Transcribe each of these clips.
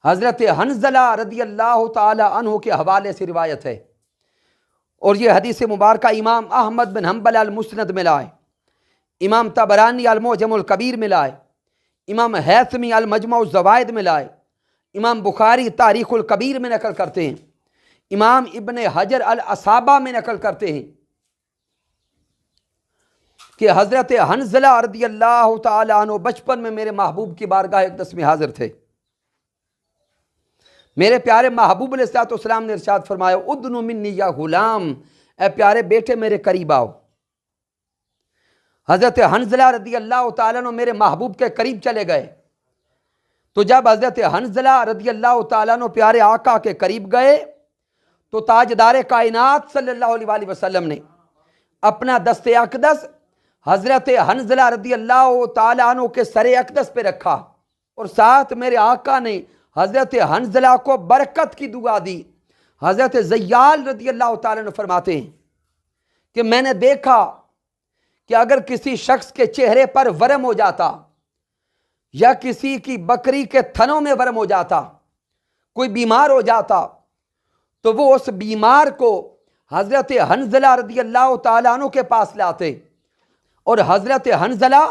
حضرت حنظلہ رضی اللہ تعالی عنہ کے حوالے سے روایت ہے، اور یہ حدیث مبارکہ امام احمد بن حنبل المسند میں لائے، امام طبرانی المعجم الکبیر میں لائے، امام حیثمی المجمع الزوائد میں لائے، امام بخاری تاریخ الکبیر میں نقل کرتے ہیں، امام ابن حجر الاصابہ میں نقل کرتے ہیں کہ حضرت حنظلہ رضی اللہ تعالی عنہ بچپن میں میرے محبوب کی بارگاہ اقدس میں حاضر تھے۔ میرے پیارے محبوب علیہ الصلوۃ والسلام نے ارشاد فرمایا، ادنو منی یا غلام، اے پیارے بیٹے میرے قریب آؤ۔ حضرت حنظلہ رضی اللہ تعالیٰ عنہ میرے محبوب کے قریب چلے گئے، تو جب حضرت حنظلہ رضی اللہ تعالیٰ عنہ پیارے آقا کے قریب گئے تو تاجدار کائنات صلی اللہ علیہ وآلہ وسلم نے اپنا دست اقدس حضرت حنظلہ رضی اللہ تعالیٰ عنہ کے سر اقدس پہ رکھا، اور ساتھ میرے آقا نے حضرت حنظلہ کو برکت کی دعا دی۔ حضرت زیال رضی اللہ تعالیٰ عنہ فرماتے ہیں کہ میں نے دیکھا کہ اگر کسی شخص کے چہرے پر ورم ہو جاتا یا کسی کی بکری کے تھنوں میں ورم ہو جاتا، کوئی بیمار ہو جاتا، تو وہ اس بیمار کو حضرت حنظلہ رضی اللہ تعالیٰ عنہ کے پاس لاتے، اور حضرت حنظلہ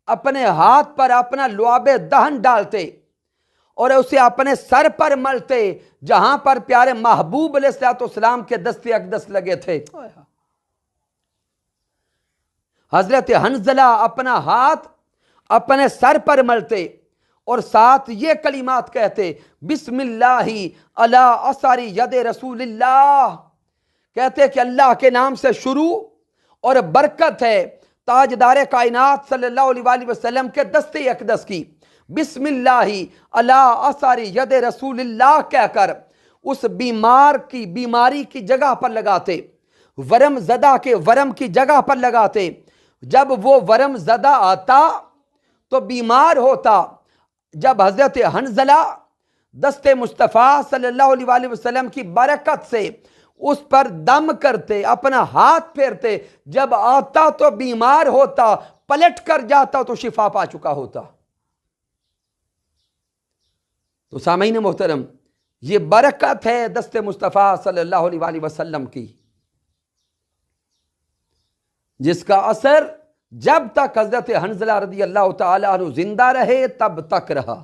اپنے ہاتھ پر اپنا لعاب دہن ڈالتے اور اسے اپنے سر پر ملتے جہاں پر پیارے محبوب علیہ الصلوۃ والسلام کے دست اقدس لگے تھے۔ حضرت حنظلہ اپنا ہاتھ اپنے سر پر ملتے اور ساتھ یہ کلمات کہتے، بسم اللہ علی اثر ید رسول اللہ، کہتے کہ اللہ کے نام سے شروع اور برکت ہے تاجدار کائنات صلی اللہ علیہ وآلہ وسلم کے دست اقدس کی۔ بسم اللہ علی اثر ید رسول اللہ کہہ کر اس بیمار کی بیماری کی جگہ پر لگاتے، ورم زدہ کے ورم کی جگہ پر لگاتے۔ جب وہ ورم زدہ آتا تو بیمار ہوتا، جب حضرت حنظلہ دست مصطفیٰ صلی اللہ علیہ وآلہ وسلم کی برکت سے اس پر دم کرتے، اپنا ہاتھ پھیرتے، جب آتا تو بیمار ہوتا، پلٹ کر جاتا تو شفا پا چکا ہوتا۔ تو سامعین محترم، یہ برکت ہے دست مصطفیٰ صلی اللہ علیہ وآلہ وسلم کی، جس کا اثر جب تک حضرت حنظلہ رضی اللہ تعالیٰ عنہ زندہ رہے تب تک رہا۔